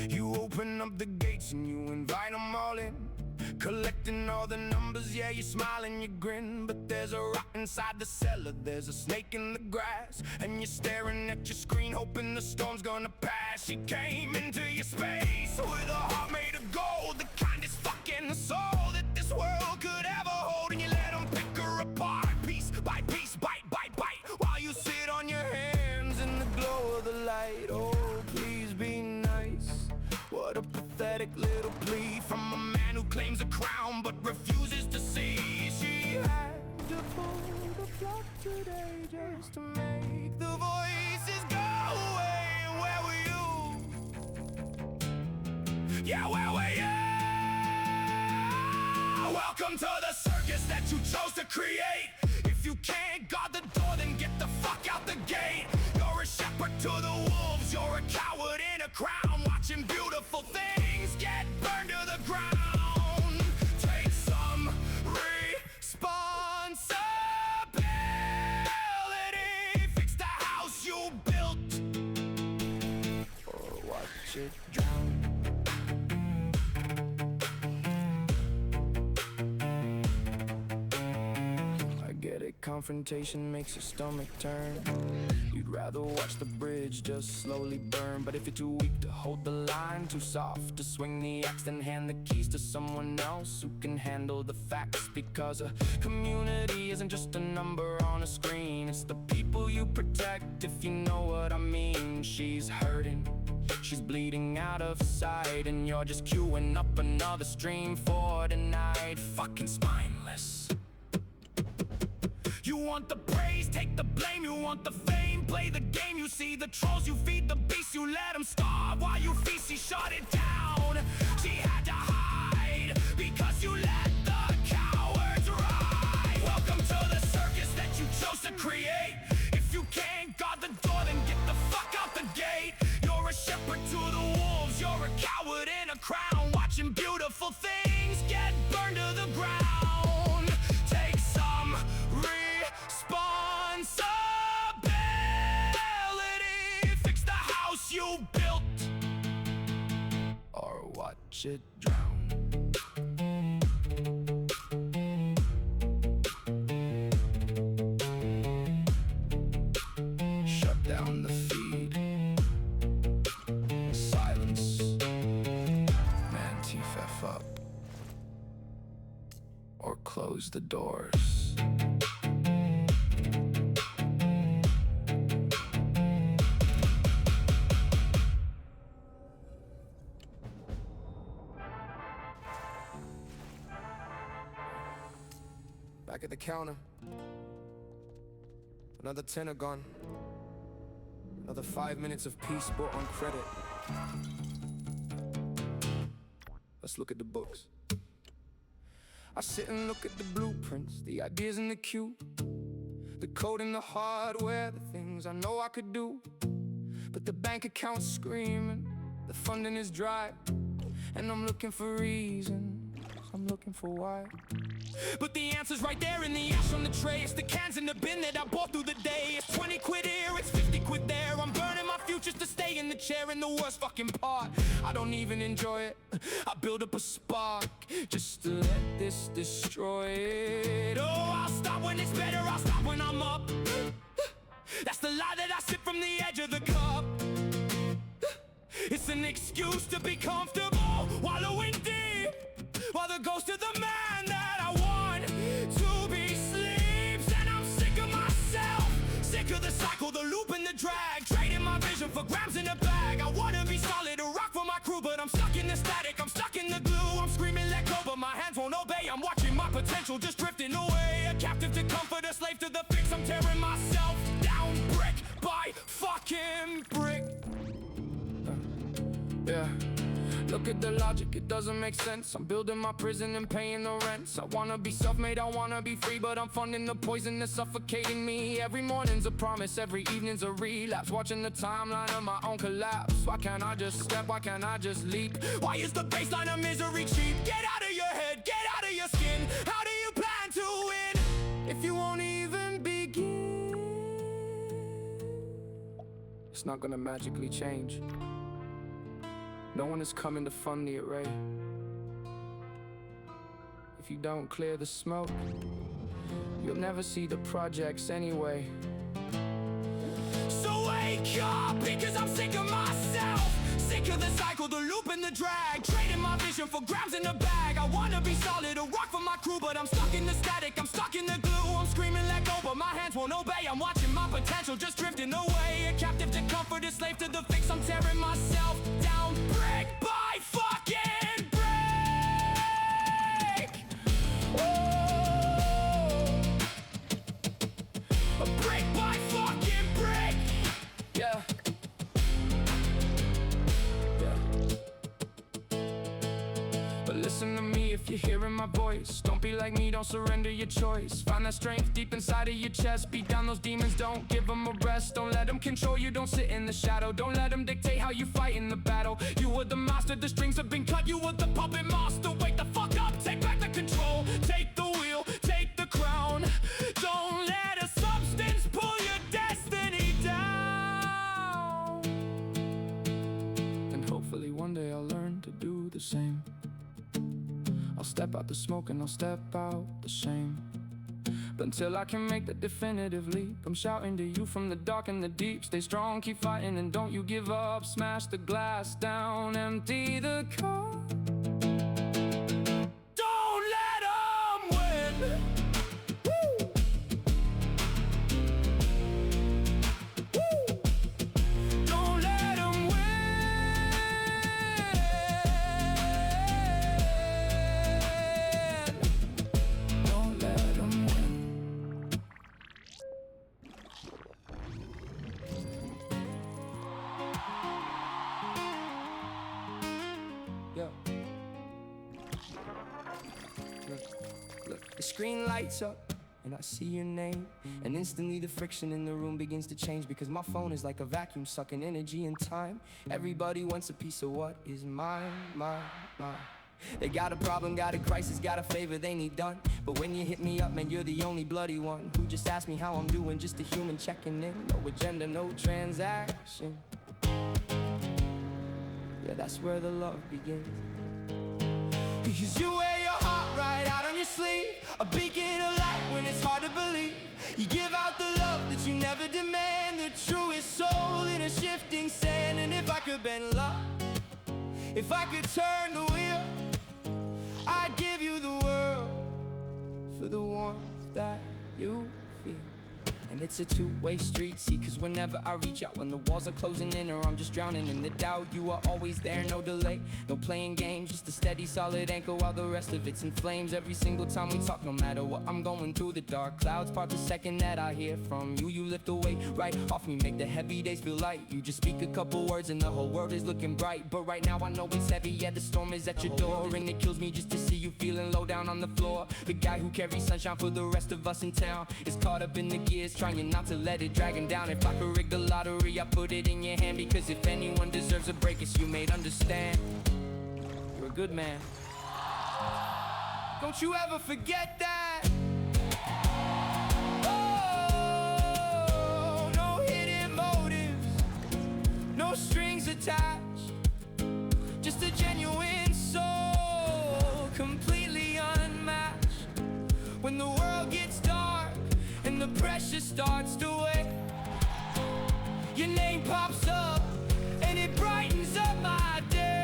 You open up the gates and you invite them all in. Collecting all the numbers, yeah, you smile and you grin. But there's a rock inside the cellar, there's a snake in the grass, and you're staring at your screen, hoping the storm's gonna pass. She came into your space with a heart made of gold, the kindest fucking soul that this world could ever hold. And you let them pick her apart, piece by piece, bite by bite, while you sit on your hands in the glow of the light. Oh, please be nice. What a pathetic little plea from a man who claims a crown but refuses to see. She had to pull the plug today just to make the voices go away. Where were you? Yeah, where were you? Welcome to the circus that you chose to create. If you can't guard the door, then get the fuck out the gate. You're a shepherd to the wolves, you're a coward in a crown, watching beautiful things get burned to the ground. Take some responsibility. Fix the house you built, or watch it drown. I get it, confrontation makes your stomach turn. You'd rather watch the bridge just slowly burn. But if you're too weak to hold the line, too soft to swing the axe, then hand the keys to someone else who can handle the facts. Because a community isn't just a number on a screen, it's the people you protect, if you know what I mean. She's hurting, she's bleeding out of sight, and you're just queuing up another stream for tonight. Fucking spineless. You want the praise, take the blame. You want the fame, play the game. You see the trolls, you feed the beast. You let them starve while you feast. She shut it down, she had to hide, because you let the cowards ride. Welcome to the circus that you chose to create. If you can't guard the door, then get the fuck out the gate. You're a shepherd to the wolves, you're a coward in a crown, watching beautiful things get burned to the ground. Take some responsibility. Fix the house you built, or watch it drown. Shut down the feed. Silence. Man, teeth F up. Or close the doors. Back at the counter, another tenner gone. Another 5 minutes of peace bought on credit. let's look at the books. I sit and look at the blueprints, the ideas in the queue, the code and the hardware, the things I know I could do. But the bank account's screaming, the funding is dry, and I'm looking for reasons, I'm looking for why. But the answer's right there in the ash on the tray. It's the cans in the bin that I bought through the day. It's 20 quid here, it's 50 quid there. I'm burning my futures to stay in the chair. And the worst fucking part, I don't even enjoy it. I build up a spark just to let this destroy it. Oh, I'll stop when it's better, I'll stop when I'm up. That's the lie that I sip from the edge of the cup. It's an excuse to be comfortable, wallowing deep, while the ghost of the man that I want to be sleeps. And I'm sick of myself, sick of the cycle, the loop and the drag, trading my vision for grams in a bag. I wanna be solid, a rock for my crew, but I'm stuck in the static, I'm stuck in the glue. I'm screaming let go, but my hands won't obey. I'm watching my potential just drifting away, a captive to comfort, a slave to the fix. I'm tearing myself down brick by fucking brick. Yeah, look at the logic, it doesn't make sense. I'm building my prison and paying the rents. I wanna be self-made, I wanna be free, but I'm funding the poison that's suffocating me. Every morning's a promise, every evening's a relapse, watching the timeline of my own collapse. Why can't I just step, why can't I just leap? Why is the baseline of misery cheap? Get out of your head, get out of your skin. How do you plan to win if you won't even begin? It's not gonna magically change. No one is coming to fund the array. If you don't clear the smoke, you'll never see the projects anyway. So wake up, because I'm sick of myself, sick of the cycle, the loop and the drag, trading my vision for grams in a bag. I wanna be solid, a rock for my crew, but I'm stuck in the static, I'm stuck in the glue. I'm screaming let go, but my hands won't obey. I'm watching my potential just drifting away, a captive to comfort, a slave to the fix. I'm tearing myself down brick by fucking brick. Whoa. A brick by fucking brick. Yeah. But listen to me if you're hearing my voice. Don't be like me, don't surrender your choice. Find that strength deep inside of your chest. Beat down those demons, don't give them a rest. Don't let them control you, don't sit in the shadow. Don't let them dictate how you fight in the battle. You were the master, the strings have been cut. You were the puppet master, wake the fuck up. Take back the control, take the wheel, take the crown. Don't let a substance pull your destiny down. And hopefully one day I'll learn to do the same. I'll step out the smoke and I'll step out the shame. But until I can make the definitive leap, I'm shouting to you from the dark and the deep. Stay strong, keep fighting, and don't you give up. Smash the glass down, empty the cup. Don't let them win. Woo! Woo! Don't let them win. Don't let them win. Yeah. Look, the screen lights up and I see your name, and instantly the friction in the room begins to change, because my phone is like a vacuum sucking energy and time. Everybody wants a piece of what is mine, mine, mine. They got a problem, got a crisis, got a favor they need done. But when you hit me up, man, you're the only bloody one who just asked me how I'm doing, just a human checking in. No agenda, no transaction. Yeah, that's where the love begins. Because you wear your heart right out on your sleeve, a beacon of light when it's hard to believe. You give out the love that you never demand, the truest soul in a shifting sand. And if I could bend luck, if I could turn the wheel, I'd give you the world for the warmth that you feel. And it's a two-way street, see, cause whenever I reach out, when the walls are closing in or I'm just drowning in the doubt, you are always there, no delay, no playing games, just a steady solid anchor while the rest of it's in flames. Every single time we talk, no matter what I'm going through, the dark clouds part the second that I hear from you. You lift the weight right off me, make the heavy days feel light. You just speak a couple words and the whole world is looking bright. But right now I know it's heavy, yeah, the storm is at your door, and it kills me just to see you feeling low down on the floor. The guy who carries sunshine for the rest of us in town is caught up in the gears, trying not to let it drag him down. If I could rig the lottery, I put it in your hand, because if anyone deserves a break, it's you, mate, understand. You're a good man. Don't you ever forget that. Oh, no hidden motives, no strings attached, just a genuine soul, completely unmatched. When the world gets dark and the pressure starts to weigh, your name pops up and it brightens up my day.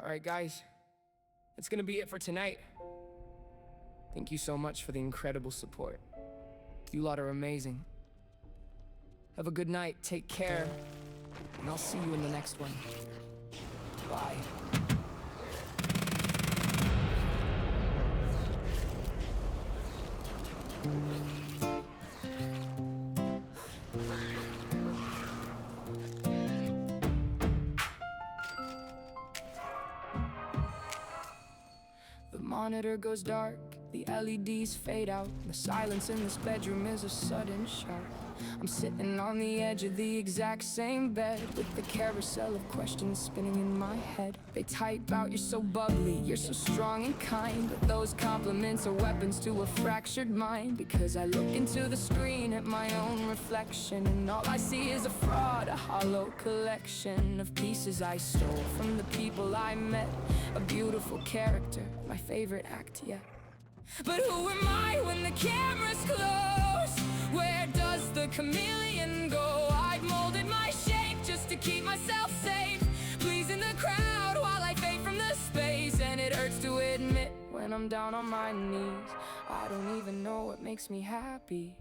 Alright guys, that's gonna be it for tonight. Thank you so much for the incredible support. You lot are amazing. Have a good night, take care, and I'll see you in the next one. Bye. The monitor goes dark, the LEDs fade out. The silence in this bedroom is a sudden shock. I'm sitting on the edge of the exact same bed, with the carousel of questions spinning in my head. They type out, you're so bubbly, you're so strong and kind, but those compliments are weapons to a fractured mind. Because I look into the screen at my own reflection, and all I see is a fraud, a hollow collection of pieces I stole from the people I met. A beautiful character, my favorite act yet. But who am I when the camera's close? Where does the chameleon go? I've molded my shape just to keep myself safe, pleasing the crowd while I fade from the space. And it hurts to admit when I'm down on my knees, I don't even know what makes me happy.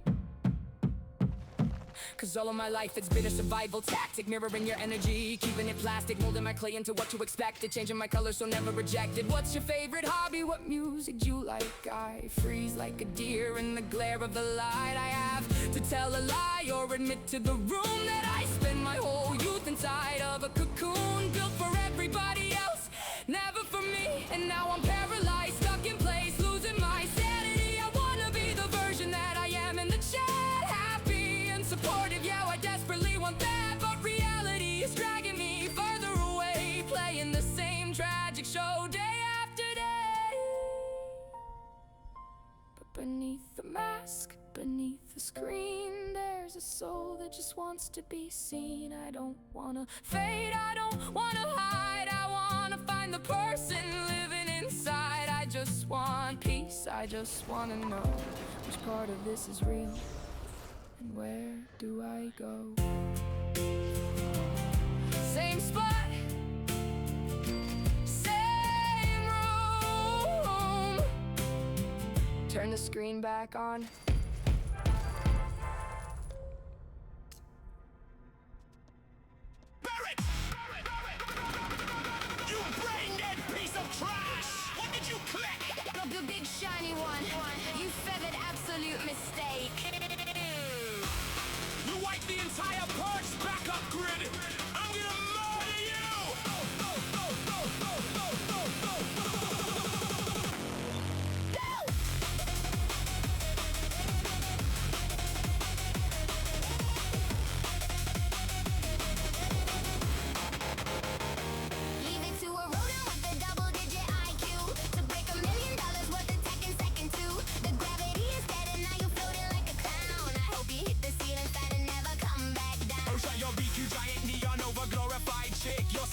Cause all of my life it's been a survival tactic, mirroring your energy, keeping it plastic, molding my clay into what you expected, changing my colors so never rejected. What's your favorite hobby? What music do you like? I freeze like a deer in the glare of the light. I have to tell a lie or admit to the room that I spend my whole youth inside of a cocoon, built for everybody else, never for me. And now I'm paralyzed, stuck in place, losing my sanity. I wanna be the version that I am in the chat, happy and supportive, yeah, I desperately want that. But reality is dragging me further away, playing the same tragic show day after day. But beneath the mask, beneath the screen, there's a soul that just wants to be seen. I don't wanna fade, I don't wanna hide, I wanna find the person living inside. I just want peace, I just wanna know which part of this is real and where do I go. Same spot, same room. Turn the screen back on. Barrett! You brain-dead piece of trash! What did you click? The big shiny one. You feathered absolute mistake. You wiped the entire parts backup grid! I'm gonna murder you!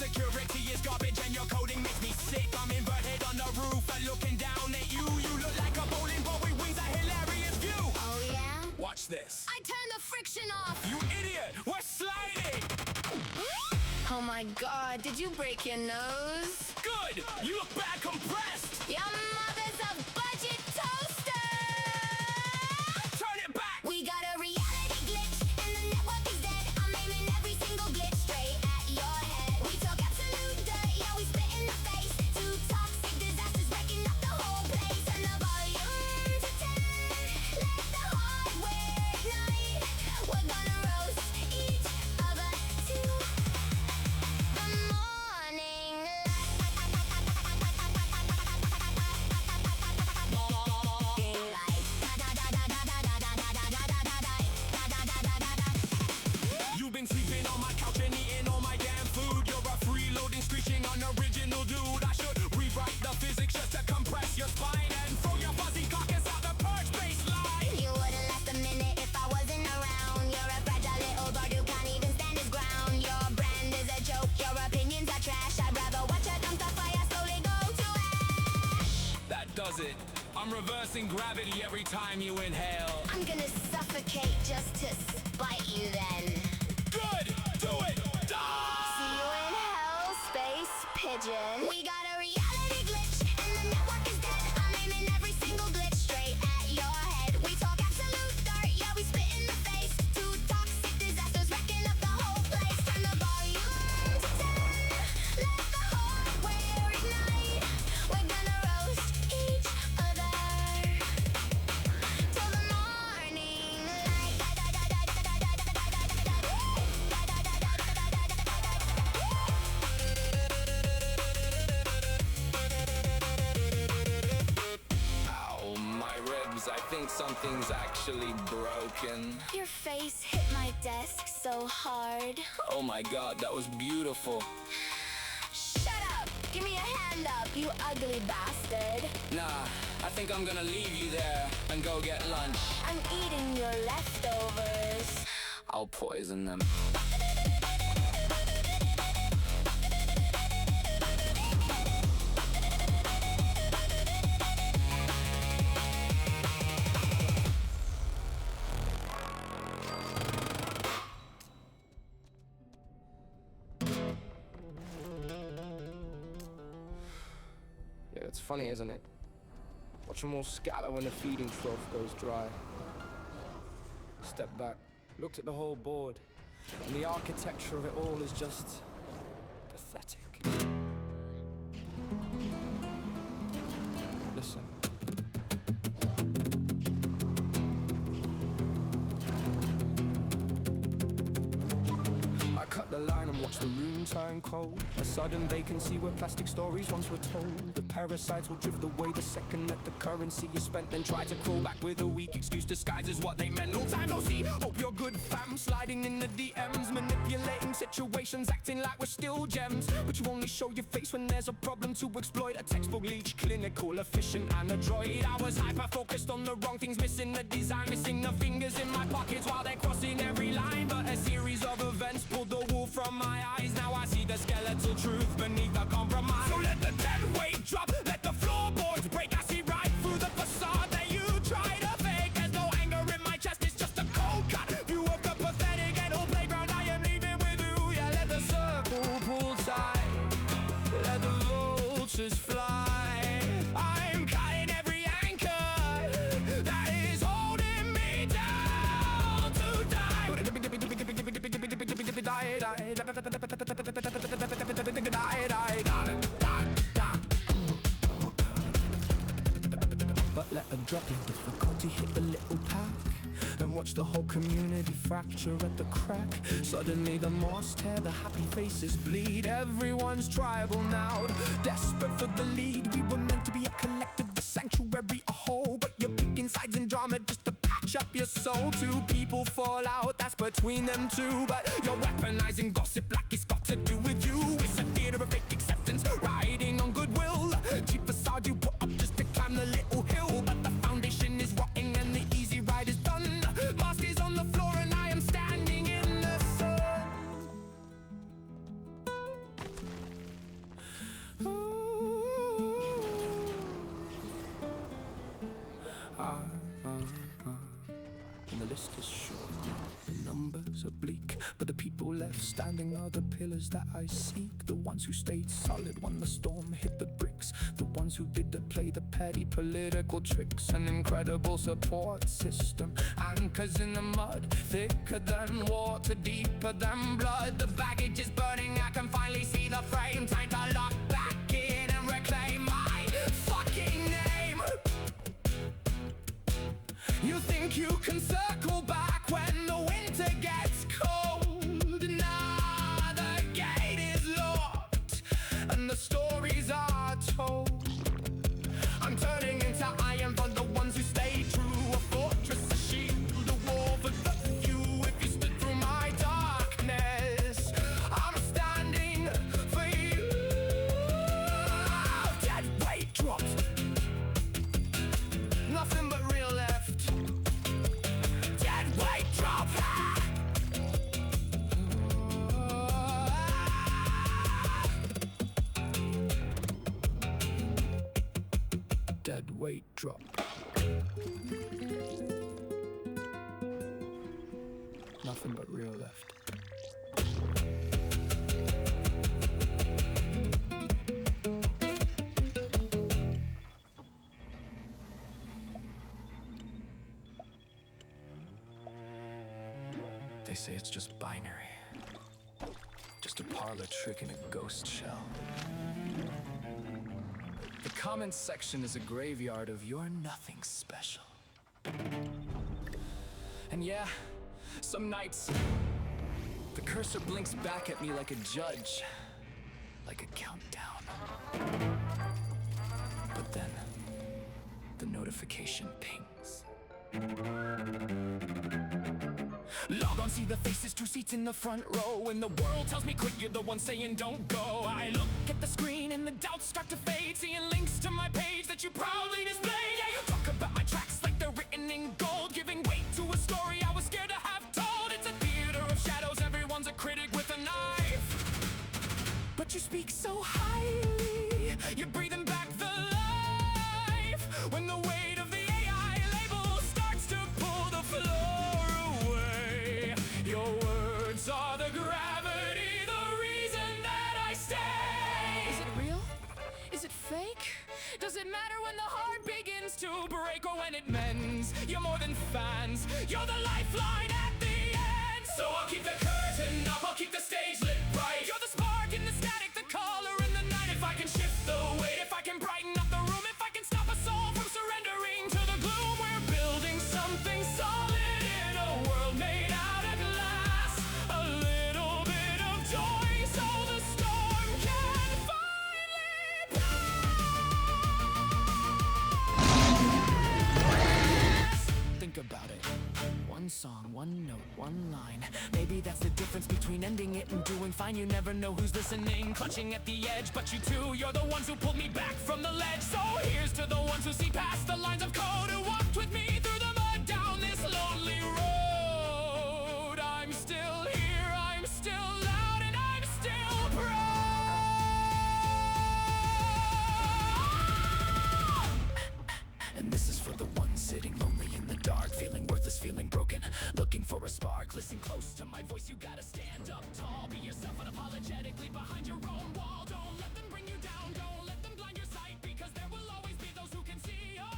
security is garbage and your coding makes me sick. I'm inverted on the roof and looking down at you. You look like a bowling ball with wings, a hilarious view. Oh yeah? Watch this. I turned the friction off. You idiot, we're sliding. Oh my god, did you break your nose? Good, you look bad compressed. Your mother's a budget toaster! Turn it back. We got a reality glitch and the network is dead. I'm aiming every single glitch straight at your head. We talk absolute dirt, yeah, we spit in the face. Two toxic disasters wrecking up the whole place. Turn the volume to 10. Let the hardware ignite. We're gonna roast each other to the morning You've been sleeping on my couch and eating all my damn food. You're a freeloading, screeching, unoriginal dude. I should rewrite the physics just to compress your spine and throw your fuzzy carcass out the purge baseline. You wouldn't last a minute if I wasn't around. You're a fragile little bird who can't even stand his ground. Your brand is a joke, your opinions are trash. I'd rather watch a dumpster fire slowly go to ash. That does it. I'm reversing gravity every time you inhale. I'm gonna suffocate just to spite you then. Good, do it, See die! you in hell, space pigeon. We got a reality glitch and the network is dead. I'm aiming every single glitch straight at your head. We talk absolute dirt, yeah, we spit in the face. Two toxic disasters wrecking up the whole place. Turn the volume to 10. Let the hardware ignite. We're gonna roast each other till the morning light. Ow, my ribs, I think something's actually broken. Your face hit my desk so hard. Oh my god, that was beautiful. Shut up! Give me a hand up, you ugly bastard. Nah, I think I'm gonna leave you there and go get lunch. I'm eating your leftovers. I'll poison them. Yeah, it's funny, isn't it? Watch them all scatter when the feeding trough goes dry. Step back, looked at the whole board, and the architecture of it all is just pathetic. Listen. I cut the line and watched the room turn cold. A sudden vacancy where plastic stories once were told. The parasites will drift away the second that the currency is spent. Then try to crawl back with a weak excuse disguises what they meant. No time, no see. Hope you're good, fam. Sliding in the DMs, manipulating situations, acting like we're still gems. But you only show your face when there's a problem to exploit. A textbook leech, clinical, efficient, and a droid. I was hyper-focused on the wrong things, missing the design, missing the fingers in my pockets while they're crossing every line. But a series of events pulled the wool from my eyes. Now I see the skeletal truth beneath the compromise. So let the dead weight drop, let the floorboards break. I see right through the facade that you try to fake. There's no anger in my chest, it's just a cold cut view of the pathetic ghetto playground. I am leaving with you. Yeah, let the circle pull tight, let the vultures fly. I'm cutting every anchor that is holding me down to die. But let a drop of difficulty hit the little pack and watch the whole community fracture at the crack. Suddenly the mosques tear, the happy faces bleed. Everyone's tribal now, desperate for the lead. We were meant to be a collective, a sanctuary, a whole. But you're picking sides in drama just to patch up your soul. Two people fall out, that's between them two. But you're weaponizing gossip like it's got to do with you. It's a theater of fake acceptance, riding on goodwill. Cheap facade you put up just to climb the little hill. But the foundation is rotting and the easy ride is done. Mask is on the floor and I am standing in the sun. list is short, the numbers are bleak, but the people left standing are the pillars that I seek. The ones who stayed solid when the storm hit the bricks, the ones who didn't play the petty political tricks. An incredible support system, anchors in the mud, thicker than water, deeper than blood. The baggage is burning, I can finally see the frame. Time to lock back in and reclaim my fucking name. You think you can circle back when the winter gets cold? Nah, the gate is locked and the stories are told. I'm turning into iron for the ones who stay true. A fortress, a shield, a wall for the few. If you stood through my darkness, I'm standing for you. Dead weight drops, nothing but real left. Dead weight drop. Dead weight drop. Nothing but real left. They say it's just binary. Just a parlor trick in a ghost shell. The comments section is a graveyard of you're nothing special. And yeah, some nights the cursor blinks back at me like a judge, like a countdown. But then the notification pings. Log on, see the faces, 2 seats in the front row. When the world tells me quit, you're the one saying don't go. I look at the screen and the doubts start to fade, seeing links to my page that you proudly displayed. Yeah, you talk about my tracks like they're written in gold, giving weight to a story I was scared to have told. It's a theater of shadows, everyone's a critic with a knife. But you speak so highly, you're breathing back the life. When the weight of the AI label starts to pull the floor away, your words are the gravity, the reason that I stay. Is it real? Is it fake? Does it matter when the heart begins to break or when it mends? You're more than fans, you're the lifeline at the end. So I'll keep the curtain up, I'll keep the stage lit bright. You're the spark in the static, the color in the night. If I can shift the weight, if I can brighten up the room, if I can stop us all from surrendering to the gloom, we're building something solid in a world made out of glass. A little bit of joy so the storm can finally pass. Think about it. One song, one note, one line. Maybe that's the difference between ending it and doing fine. You never know who's listening, clutching at the edge. But you too, you're the ones who pulled me back from the ledge. So here's to the ones who see past the lines of code, who walked with me through the mud down this lonely road. I'm still here, I'm still loud, and I'm still proud. And this is for the ones sitting lonely in the dark, feeling worthless, feeling broken, looking for a spark. Listen close to my voice, you gotta stand up tall. Be yourself unapologetically behind your own wall. Don't let them bring you down, don't let them blind your sight, because there will always be those who can see your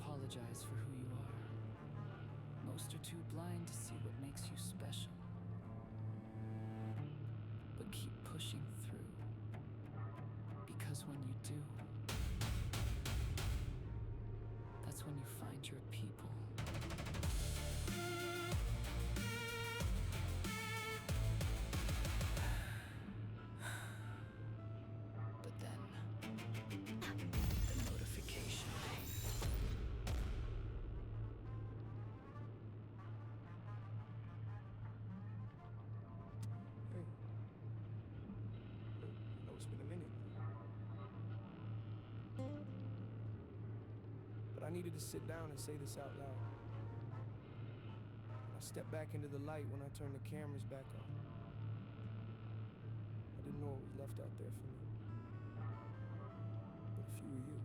apologize for who you are. Most are too blind to see what makes you special. But keep pushing through. Because when you do, that's when you find your people. But then, the notification ping. Hey. I know it's been a minute. But I needed to sit down and say this out loud. I stepped back into the light when I turned the cameras back on. I didn't know what was left out there for me. But a few of you.